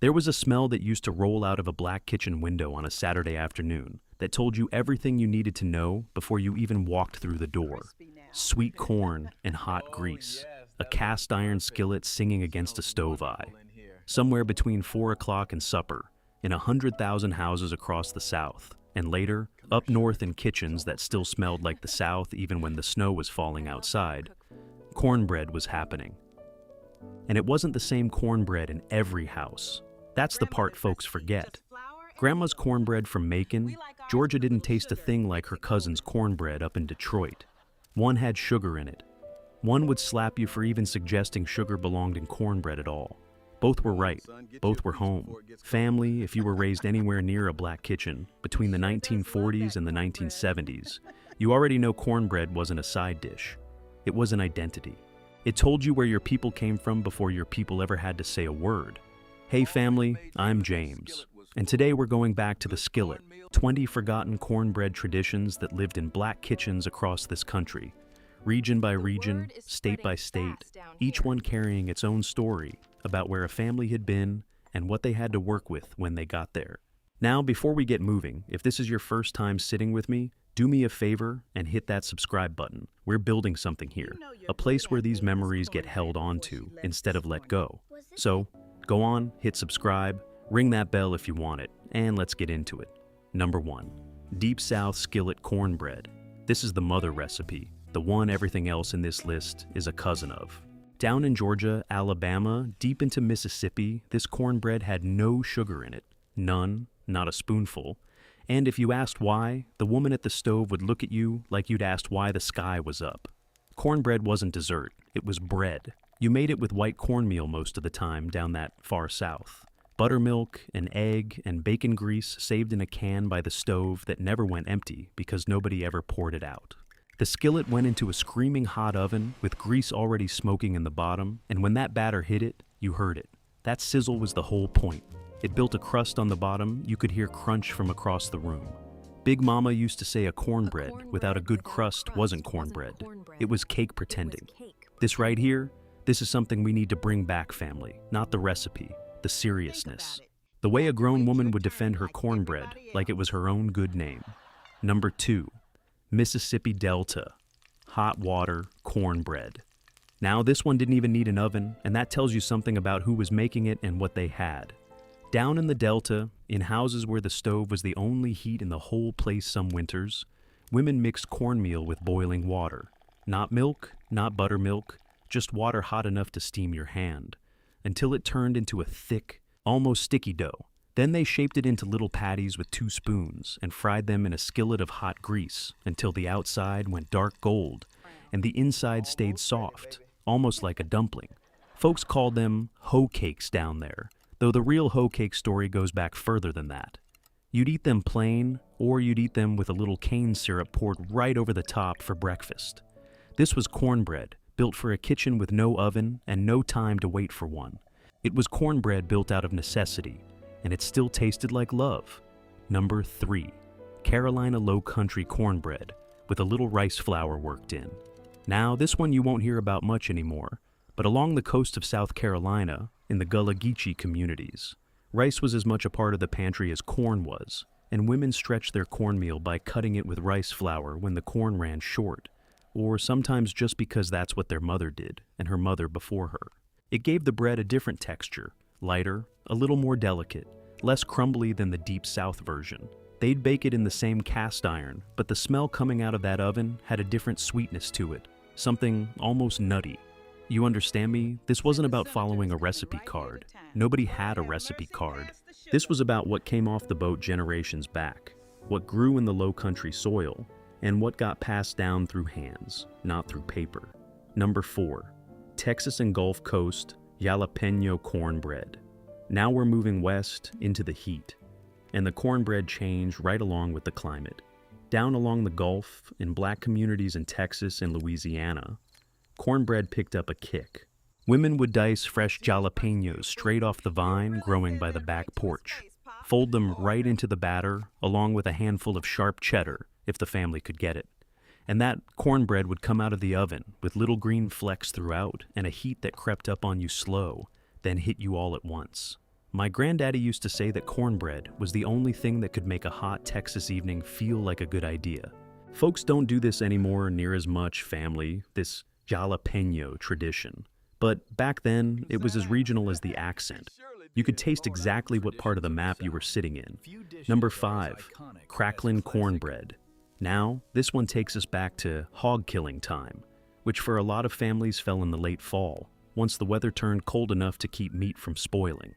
There was a smell that used to roll out of a black kitchen window on a Saturday afternoon that told you everything you needed to know before you even walked through the door. Sweet corn and hot grease, a cast iron skillet singing against a stove eye. Somewhere between 4 o'clock and supper, in 100,000 houses across the South, and later, up north in kitchens that still smelled like the South even when the snow was falling outside, cornbread was happening. And it wasn't the same cornbread in every house. That's the part folks forget. Grandma's cornbread from Macon, Georgia didn't taste a thing like her cousin's cornbread up in Detroit. One had sugar in it. One would slap you for even suggesting sugar belonged in cornbread at all. Both were right. Both were home. Family, if you were raised anywhere near a black kitchen, between the 1940s and the 1970s, you already know cornbread wasn't a side dish. It was an identity. It told you where your people came from before your people ever had to say a word. Hey family, I'm James, and today we're going back to the skillet, 20 forgotten cornbread traditions that lived in black kitchens across this country, region by region, state by state, each one carrying its own story about where a family had been and what they had to work with when they got there. Now, before we get moving, if this is your first time sitting with me, do me a favor and hit that subscribe button. We're building something here, a place where these memories get held onto instead of let go. So, go on, hit subscribe, ring that bell if you want it, and let's get into it. Number 1. Deep South skillet cornbread. This is the mother recipe, the one everything else in this list is a cousin of. Down in Georgia, Alabama, deep into Mississippi, this cornbread had no sugar in it. None, not a spoonful. And if you asked why, the woman at the stove would look at you like you'd asked why the sky was up. Cornbread wasn't dessert, it was bread. You made it with white cornmeal most of the time down that far south. Buttermilk, an egg, and bacon grease saved in a can by the stove that never went empty because nobody ever poured it out. The skillet went into a screaming hot oven with grease already smoking in the bottom, and when that batter hit it, you heard it. That sizzle was the whole point. It built a crust on the bottom you could hear crunch from across the room. Big Mama used to say a cornbread without a good crust wasn't cornbread. It was cake pretending. This right here, this is something we need to bring back, family, not the recipe, the seriousness. The way a grown woman would defend her cornbread like it was her own good name. Number 2. Mississippi Delta, hot water cornbread. Now this one didn't even need an oven, and that tells you something about who was making it and what they had. Down in the Delta, in houses where the stove was the only heat in the whole place some winters, women mixed cornmeal with boiling water. Not milk, not buttermilk, just water hot enough to steam your hand, until it turned into a thick, almost sticky dough. Then they shaped it into little patties with 2 spoons and fried them in a skillet of hot grease until the outside went dark gold and the inside stayed soft, almost like a dumpling. Folks called them hoe cakes down there, though the real hoe cake story goes back further than that. You'd eat them plain, or you'd eat them with a little cane syrup poured right over the top for breakfast. This was cornbread, built for a kitchen with no oven and no time to wait for one. It was cornbread built out of necessity, and it still tasted like love. Number 3. Carolina Low Country cornbread, with a little rice flour worked in. Now, this one you won't hear about much anymore, but along the coast of South Carolina, in the Gullah Geechee communities, rice was as much a part of the pantry as corn was, and women stretched their cornmeal by cutting it with rice flour when the corn ran short, or sometimes just because that's what their mother did, and her mother before her. It gave the bread a different texture, lighter, a little more delicate, less crumbly than the Deep South version. They'd bake it in the same cast iron, but the smell coming out of that oven had a different sweetness to it, something almost nutty. You understand me? This wasn't about following a recipe card. Nobody had a recipe card. This was about what came off the boat generations back, what grew in the low country soil, and what got passed down through hands, not through paper. Number 4. Texas and Gulf Coast jalapeño cornbread. Now we're moving west into the heat, and the cornbread changed right along with the climate. Down along the Gulf, in black communities in Texas and Louisiana, cornbread picked up a kick. Women would dice fresh jalapeños straight off the vine growing by the back porch, fold them right into the batter along with a handful of sharp cheddar if the family could get it. And that cornbread would come out of the oven with little green flecks throughout and a heat that crept up on you slow, then hit you all at once. My granddaddy used to say that cornbread was the only thing that could make a hot Texas evening feel like a good idea. Folks don't do this anymore near as much, family, this jalapeño tradition. But back then, it was as regional as the accent. You could taste exactly what part of the map you were sitting in. Number 5, crackling cornbread. Now, this one takes us back to hog killing time, which for a lot of families fell in the late fall, once the weather turned cold enough to keep meat from spoiling.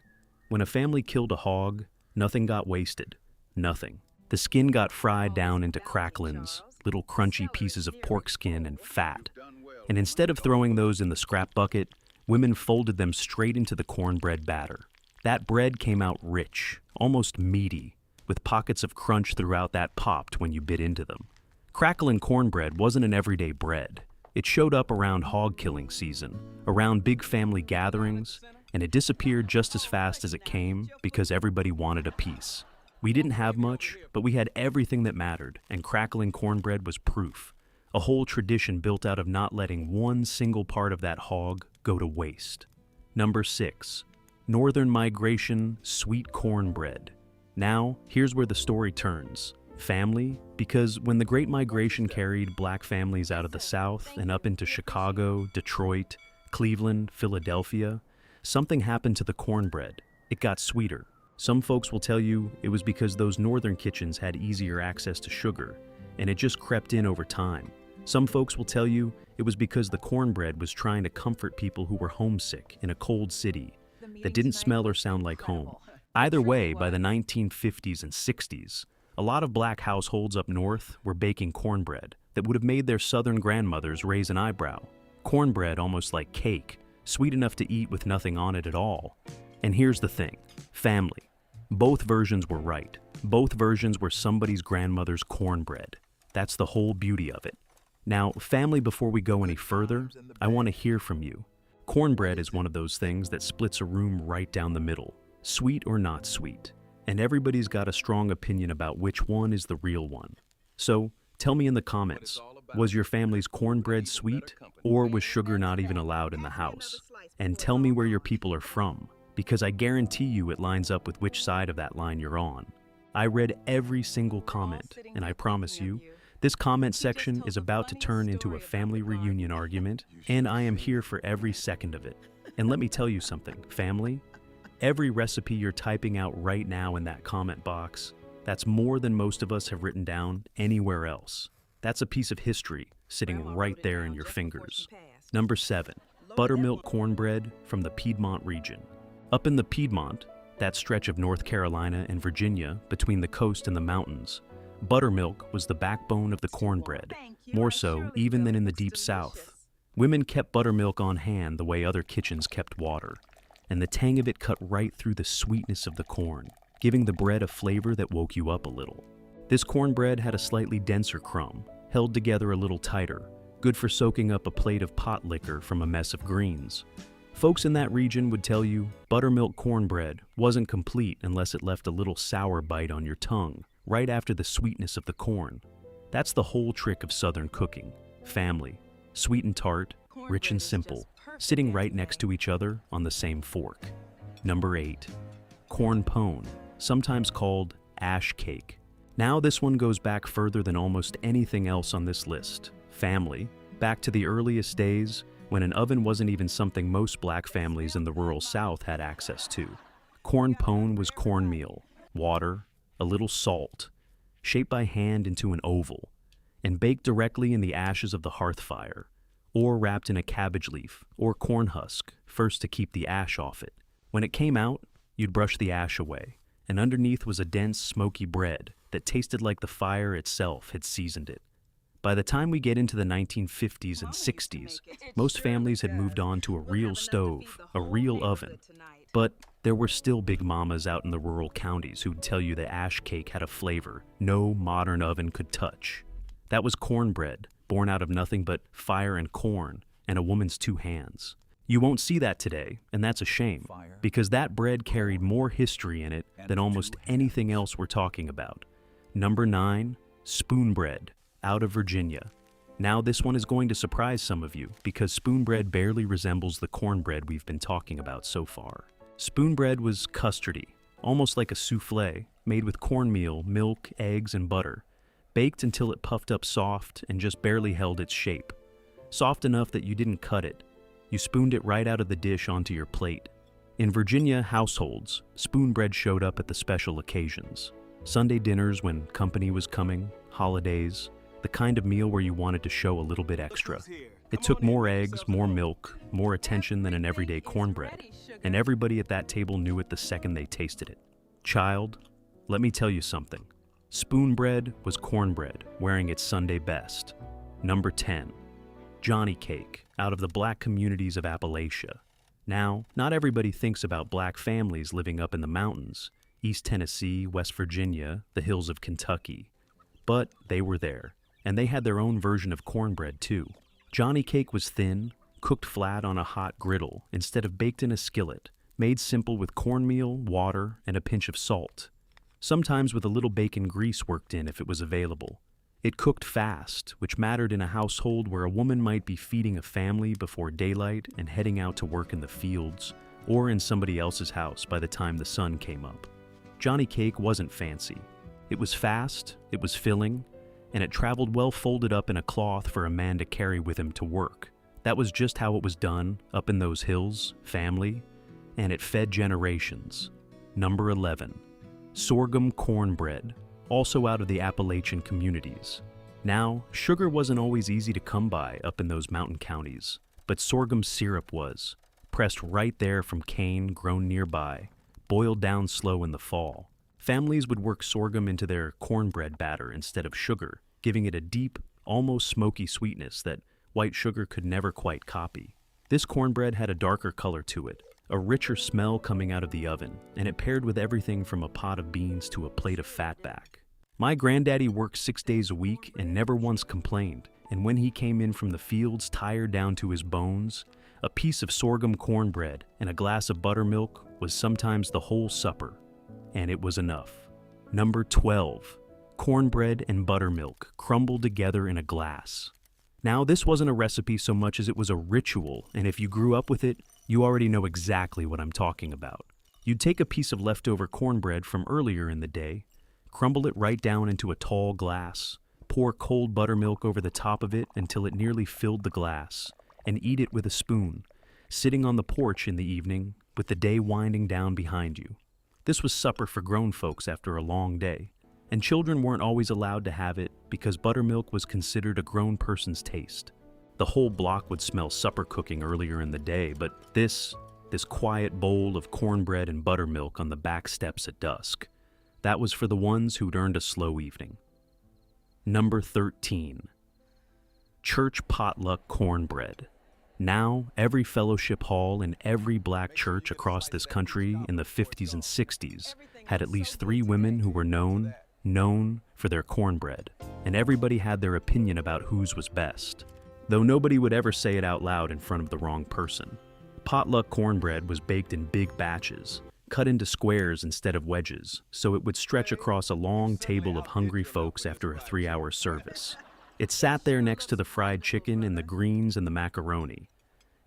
When a family killed a hog, nothing got wasted. Nothing. The skin got fried down into cracklings, little crunchy pieces of pork skin and fat. And instead of throwing those in the scrap bucket, women folded them straight into the cornbread batter. That bread came out rich, almost meaty, with pockets of crunch throughout that popped when you bit into them. Crackling cornbread wasn't an everyday bread. It showed up around hog killing season, around big family gatherings, and it disappeared just as fast as it came because everybody wanted a piece. We didn't have much, but we had everything that mattered, and crackling cornbread was proof. A whole tradition built out of not letting one single part of that hog go to waste. Number 6, Northern Migration Sweet Cornbread. Now, here's where the story turns. Family, because when the Great Migration carried black families out of the South and up into Chicago, Detroit, Cleveland, Philadelphia, something happened to the cornbread. It got sweeter. Some folks will tell you it was because those northern kitchens had easier access to sugar, and it just crept in over time. Some folks will tell you it was because the cornbread was trying to comfort people who were homesick in a cold city that didn't smell or sound like home. Either way, by the 1950s and 60s, a lot of black households up north were baking cornbread that would have made their southern grandmothers raise an eyebrow. Cornbread almost like cake, sweet enough to eat with nothing on it at all. And here's the thing, family. Both versions were right. Both versions were somebody's grandmother's cornbread. That's the whole beauty of it. Now, family, before we go any further, I want to hear from you. Cornbread is one of those things that splits a room right down the middle, sweet or not sweet. And everybody's got a strong opinion about which one is the real one. So, tell me in the comments, was your family's cornbread sweet, or was sugar not even allowed in the house? And tell me where your people are from, because I guarantee you it lines up with which side of that line you're on. I read every single comment, and I promise you, this comment section is about to turn into a family reunion argument, and I am here for every second of it. And let me tell you something, family, every recipe you're typing out right now in that comment box, that's more than most of us have written down anywhere else. That's a piece of history sitting right there in your fingers. Number 7, buttermilk cornbread from the Piedmont region. Up in the Piedmont, that stretch of North Carolina and Virginia between the coast and the mountains, buttermilk was the backbone of the cornbread, more so even than in the Deep South. Women kept buttermilk on hand the way other kitchens kept water, and the tang of it cut right through the sweetness of the corn, giving the bread a flavor that woke you up a little. This cornbread had a slightly denser crumb, held together a little tighter, good for soaking up a plate of pot liquor from a mess of greens. Folks in that region would tell you buttermilk cornbread wasn't complete unless it left a little sour bite on your tongue, right after the sweetness of the corn. That's the whole trick of Southern cooking. Family, sweet and tart, rich and simple, sitting right next to each other on the same fork. Number 8, corn pone, sometimes called ash cake. Now this one goes back further than almost anything else on this list. Family, back to the earliest days when an oven wasn't even something most black families in the rural South had access to. Corn pone was cornmeal, water, a little salt, shaped by hand into an oval, and baked directly in the ashes of the hearth fire, or wrapped in a cabbage leaf or corn husk, first to keep the ash off it. When it came out, you'd brush the ash away, and underneath was a dense, smoky bread that tasted like the fire itself had seasoned it. By the time we get into the 1950s and 60s, most families had moved on to a real stove, a real oven. But there were still big mamas out in the rural counties who'd tell you the ash cake had a flavor no modern oven could touch. That was cornbread, born out of nothing but fire and corn and a woman's 2 hands. You won't see that today, and that's a shame, because that bread carried more history in it than almost anything else we're talking about. Number 9, spoon bread, out of Virginia. Now this one is going to surprise some of you, because spoon bread barely resembles the cornbread we've been talking about so far. Spoon bread was custardy, almost like a souffle, made with cornmeal, milk, eggs, and butter, baked until it puffed up soft and just barely held its shape. Soft enough that you didn't cut it. You spooned it right out of the dish onto your plate. In Virginia households, spoon bread showed up at the special occasions. Sunday dinners when company was coming, holidays, the kind of meal where you wanted to show a little bit extra. It took more eggs, more milk, more attention than an everyday cornbread, and everybody at that table knew it the second they tasted it. Child, let me tell you something. Spoon bread was cornbread, wearing its Sunday best. Number 10. Johnny cake, out of the black communities of Appalachia. Now, not everybody thinks about black families living up in the mountains, East Tennessee, West Virginia, the hills of Kentucky. But they were there, and they had their own version of cornbread too. Johnny cake was thin, cooked flat on a hot griddle instead of baked in a skillet, made simple with cornmeal, water, and a pinch of salt. Sometimes with a little bacon grease worked in if it was available. It cooked fast, which mattered in a household where a woman might be feeding a family before daylight and heading out to work in the fields, or in somebody else's house by the time the sun came up. Johnny cake wasn't fancy. It was fast, it was filling, and it traveled well folded up in a cloth for a man to carry with him to work. That was just how it was done up in those hills, family, and it fed generations. Number 11. Sorghum cornbread, also out of the Appalachian communities. Now, sugar wasn't always easy to come by up in those mountain counties, but sorghum syrup was, pressed right there from cane grown nearby, boiled down slow in the fall. Families would work sorghum into their cornbread batter instead of sugar, giving it a deep, almost smoky sweetness that white sugar could never quite copy. This cornbread had a darker color to it, a richer smell coming out of the oven, and it paired with everything from a pot of beans to a plate of fatback. My granddaddy worked 6 days a week and never once complained, and when he came in from the fields tired down to his bones, a piece of sorghum cornbread and a glass of buttermilk was sometimes the whole supper, and it was enough. Number 12. Cornbread and buttermilk crumbled together in a glass. Now, this wasn't a recipe so much as it was a ritual, and if you grew up with it, you already know exactly what I'm talking about. You'd take a piece of leftover cornbread from earlier in the day, crumble it right down into a tall glass, pour cold buttermilk over the top of it until it nearly filled the glass, and eat it with a spoon, sitting on the porch in the evening with the day winding down behind you. This was supper for grown folks after a long day, and children weren't always allowed to have it because buttermilk was considered a grown person's taste. The whole block would smell supper cooking earlier in the day, but this quiet bowl of cornbread and buttermilk on the back steps at dusk, that was for the ones who'd earned a slow evening. Number 13. Church potluck cornbread. Now, every fellowship hall in every black church across this country in the 50s and 60s had at least 3 women who were known for their cornbread, and everybody had their opinion about whose was best, though nobody would ever say it out loud in front of the wrong person. Potluck cornbread was baked in big batches, cut into squares instead of wedges, so it would stretch across a long table of hungry folks after a 3-hour service. It sat there next to the fried chicken and the greens and the macaroni,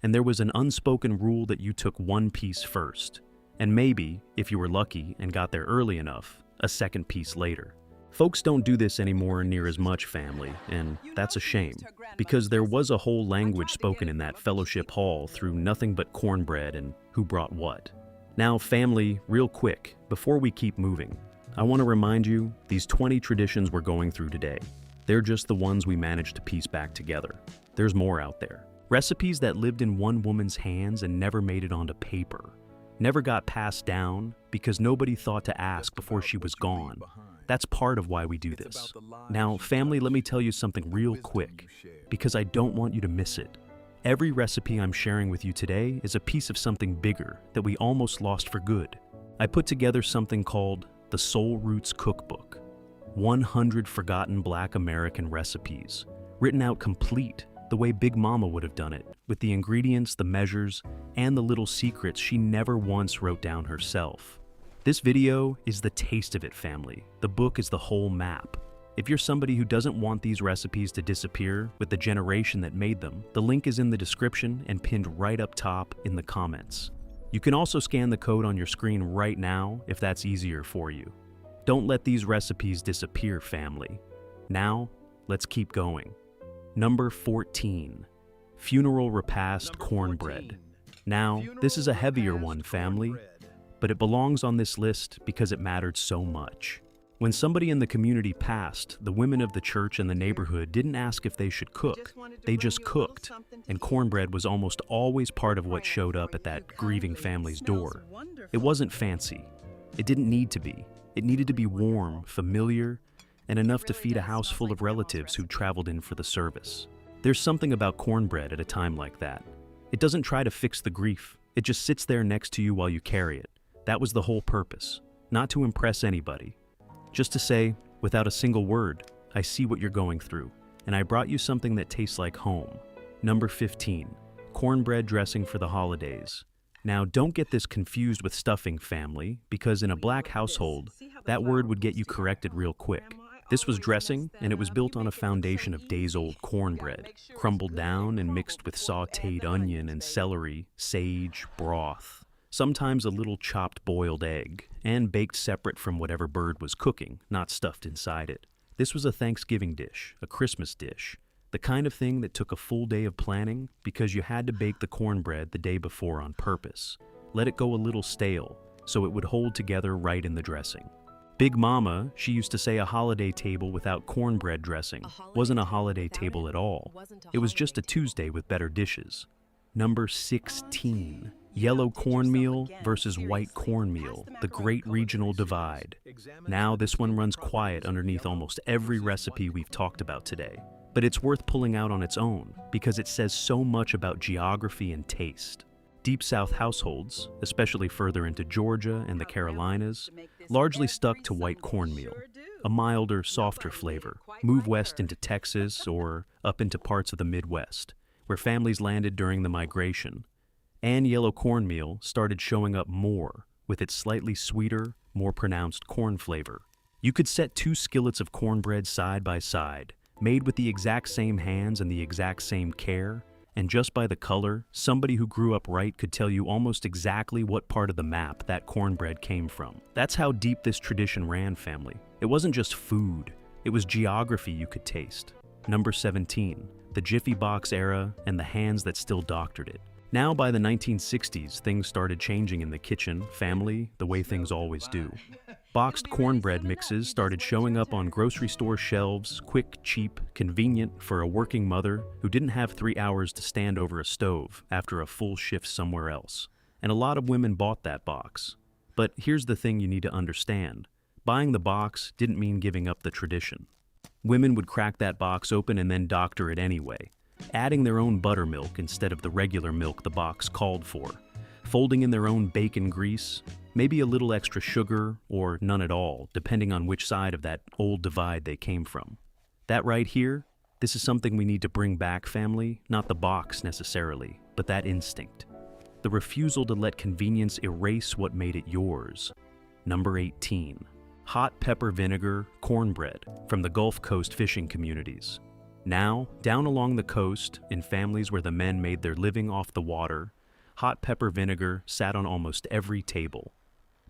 and there was an unspoken rule that you took one piece first, and maybe, if you were lucky and got there early enough, a second piece later. Folks don't do this anymore near as much, family, and that's a shame, because there was a whole language spoken in that fellowship hall through nothing but cornbread and who brought what. Now, family, real quick, before we keep moving, I want to remind you, these 20 traditions we're going through today, they're just the ones we managed to piece back together. There's more out there. Recipes that lived in one woman's hands and never made it onto paper, never got passed down because nobody thought to ask before she was gone. That's part of why we do this. Now, family, let me tell you something real quick, because I don't want you to miss it. Every recipe I'm sharing with you today is a piece of something bigger that we almost lost for good. I put together something called the Soul Roots Cookbook, 100 forgotten Black American recipes, written out complete the way Big Mama would have done it, with the ingredients, the measures, and the little secrets she never once wrote down herself. This video is the taste of it, family. The book is the whole map. If you're somebody who doesn't want these recipes to disappear with the generation that made them, the link is in the description and pinned right up top in the comments. You can also scan the code on your screen right now if that's easier for you. Don't let these recipes disappear, family. Now, let's keep going. Number 14. Funeral repast cornbread. Now, this is a heavier one, family, but it belongs on this list because it mattered so much. When somebody in the community passed, the women of the church and the neighborhood didn't ask if they should cook. They just cooked, and cornbread was almost always part of what showed up at that grieving family's door. It wasn't fancy. It didn't need to be. It needed to be warm, familiar, and enough to feed a house full of relatives who'd traveled in for the service. There's something about cornbread at a time like that. It doesn't try to fix the grief. It just sits there next to you while you carry it. That was the whole purpose. Not to impress anybody. Just to say, without a single word, I see what you're going through, and I brought you something that tastes like home. Number 15. Cornbread dressing for the holidays. Now, don't get this confused with stuffing, family, because in a black household, that word would get you corrected real quick. This was dressing, and it was built on a foundation of days-old cornbread, crumbled down and mixed with sautéed onion and celery, sage, broth, sometimes a little chopped boiled egg, and baked separate from whatever bird was cooking, not stuffed inside it. This was a Thanksgiving dish, a Christmas dish, the kind of thing that took a full day of planning because you had to bake the cornbread the day before on purpose. Let it go a little stale, so it would hold together right in the dressing. Big Mama, she used to say a holiday table without cornbread dressing wasn't a holiday table at all. It was just a Tuesday with better dishes. Number 16. Yellow cornmeal versus white cornmeal, the great regional divide. Now this one runs quiet underneath almost every recipe we've talked about today. But it's worth pulling out on its own because it says so much about geography and taste. Deep South households, especially further into Georgia and the Carolinas, largely stuck to white cornmeal, a milder, softer flavor. Move west into Texas or up into parts of the Midwest, where families landed during the migration, and yellow cornmeal started showing up more with its slightly sweeter, more pronounced corn flavor. You could set two skillets of cornbread side by side, made with the exact same hands and the exact same care, and just by the color, somebody who grew up right could tell you almost exactly what part of the map that cornbread came from. That's how deep this tradition ran, family. It wasn't just food, it was geography you could taste. Number 17, the Jiffy Box era and the hands that still doctored it. Now by the 1960s, things started changing in the kitchen, family, the way things always do. Boxed cornbread mixes started showing up on grocery store shelves, quick, cheap, convenient for a working mother who didn't have 3 hours to stand over a stove after a full shift somewhere else. And a lot of women bought that box. But here's the thing you need to understand. Buying the box didn't mean giving up the tradition. Women would crack that box open and then doctor it anyway, adding their own buttermilk instead of the regular milk the box called for, folding in their own bacon grease, maybe a little extra sugar or none at all, depending on which side of that old divide they came from. That right here, this is something we need to bring back, family, not the box necessarily, but that instinct. The refusal to let convenience erase what made it yours. Number 18. Hot pepper vinegar cornbread from the Gulf Coast fishing communities. Now, down along the coast, in families where the men made their living off the water, hot pepper vinegar sat on almost every table.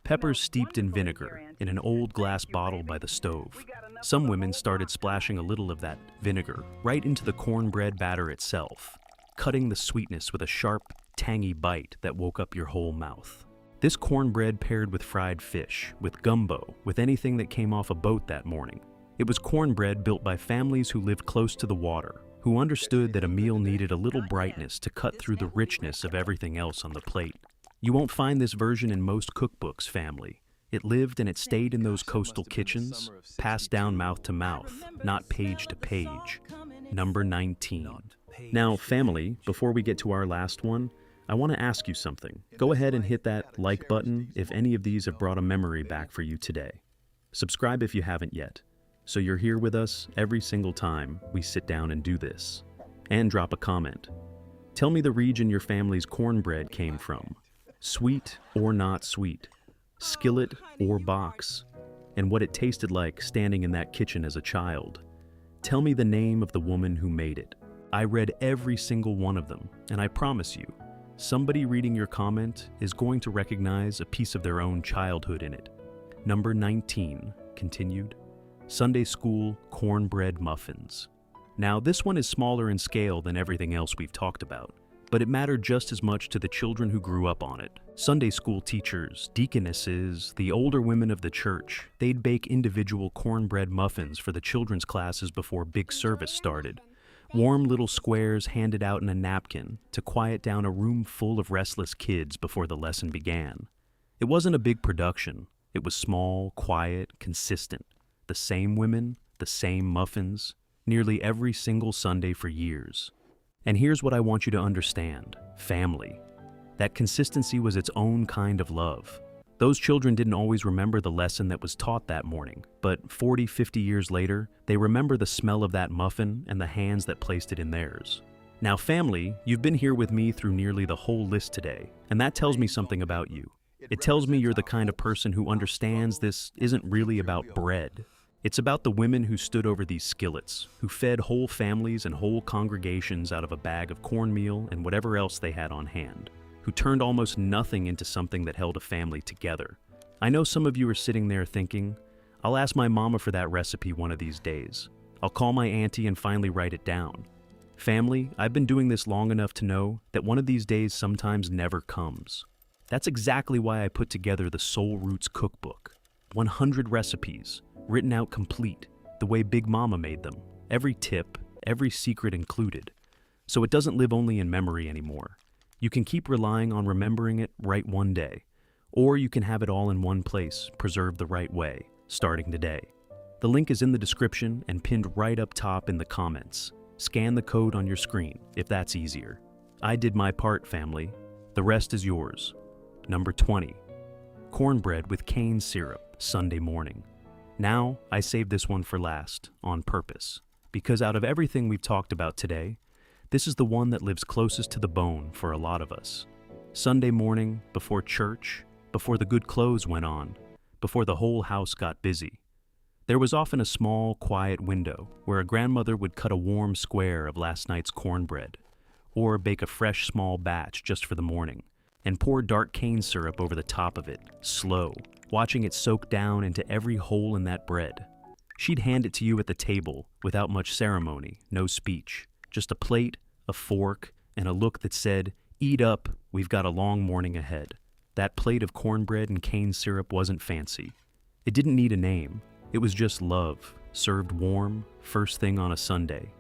Peppers steeped in vinegar in an old glass bottle by the stove. Some women started splashing a little of that vinegar right into the cornbread batter itself, cutting the sweetness with a sharp, tangy bite that woke up your whole mouth. This cornbread paired with fried fish, with gumbo, with anything that came off a boat that morning. It was cornbread built by families who lived close to the water, who understood that a meal needed a little brightness to cut through the richness of everything else on the plate. You won't find this version in most cookbooks, family. It lived and it stayed in those coastal kitchens, passed down mouth to mouth, not page to page. Number 19. Now, family, before we get to our last one, I want to ask you something. Go ahead and hit that like button if any of these have brought a memory back for you today. Subscribe if you haven't yet, so you're here with us every single time we sit down and do this. And drop a comment. Tell me the region your family's cornbread came from. Sweet or not sweet, skillet or box, and what it tasted like standing in that kitchen as a child. Tell me the name of the woman who made it. I read every single one of them, and I promise you, somebody reading your comment is going to recognize a piece of their own childhood in it. Number 19, continued. Sunday school cornbread muffins. Now, this one is smaller in scale than everything else we've talked about, but it mattered just as much to the children who grew up on it. Sunday school teachers, deaconesses, the older women of the church, they'd bake individual cornbread muffins for the children's classes before big service started. Warm little squares handed out in a napkin to quiet down a room full of restless kids before the lesson began. It wasn't a big production. It was small, quiet, consistent. The same women, the same muffins, nearly every single Sunday for years. And here's what I want you to understand: family. That consistency was its own kind of love. Those children didn't always remember the lesson that was taught that morning, but 40, 50 years later, they remember the smell of that muffin and the hands that placed it in theirs. Now, family, you've been here with me through nearly the whole list today, and that tells me something about you. It tells me you're the kind of person who understands this isn't really about bread. It's about the women who stood over these skillets, who fed whole families and whole congregations out of a bag of cornmeal and whatever else they had on hand, who turned almost nothing into something that held a family together. I know some of you are sitting there thinking, I'll ask my mama for that recipe one of these days. I'll call my auntie and finally write it down. Family, I've been doing this long enough to know that one of these days sometimes never comes. That's exactly why I put together the Soul Roots Cookbook. 100 recipes, written out complete, the way Big Mama made them, every tip, every secret included. So it doesn't live only in memory anymore. You can keep relying on remembering it right one day, or you can have it all in one place, preserved the right way, starting today. The link is in the description and pinned right up top in the comments. Scan the code on your screen if that's easier. I did my part, family. The rest is yours. Number 20, cornbread with cane syrup, Sunday morning. Now, I saved this one for last, on purpose, because out of everything we've talked about today, this is the one that lives closest to the bone for a lot of us. Sunday morning, before church, before the good clothes went on, before the whole house got busy. There was often a small, quiet window where a grandmother would cut a warm square of last night's cornbread, or bake a fresh small batch just for the morning, and pour dark cane syrup over the top of it, slow, watching it soak down into every hole in that bread. She'd hand it to you at the table without much ceremony, no speech, just a plate, a fork, and a look that said, "Eat up, we've got a long morning ahead." That plate of cornbread and cane syrup wasn't fancy. It didn't need a name. It was just love, served warm, first thing on a Sunday,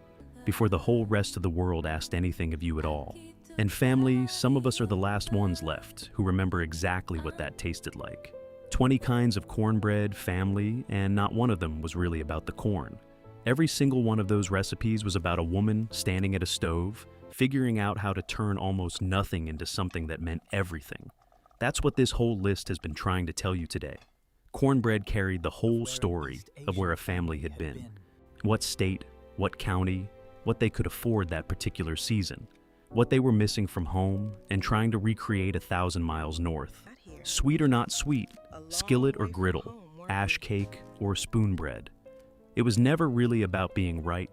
before the whole rest of the world asked anything of you at all. And family, some of us are the last ones left who remember exactly what that tasted like. 20 kinds of cornbread, family, and not one of them was really about the corn. Every single one of those recipes was about a woman standing at a stove, figuring out how to turn almost nothing into something that meant everything. That's what this whole list has been trying to tell you today. Cornbread carried the whole story of where a family had been. What state, what county, what they could afford that particular season, what they were missing from home, and trying to recreate 1,000 miles north. Sweet or not sweet, skillet or griddle, ash cake or spoon bread. It was never really about being right.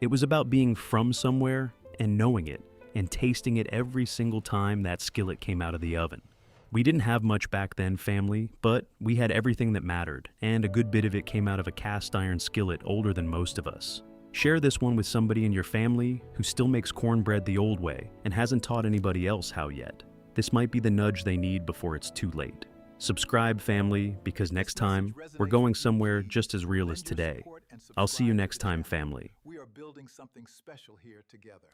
It was about being from somewhere and knowing it and tasting it every single time that skillet came out of the oven. We didn't have much back then, family, but we had everything that mattered, and a good bit of it came out of a cast iron skillet older than most of us. Share this one with somebody in your family who still makes cornbread the old way and hasn't taught anybody else how yet. This might be the nudge they need before it's too late. Subscribe, family, because next time, we're going somewhere just as real as today. I'll see you next time, family. We are building something special here together.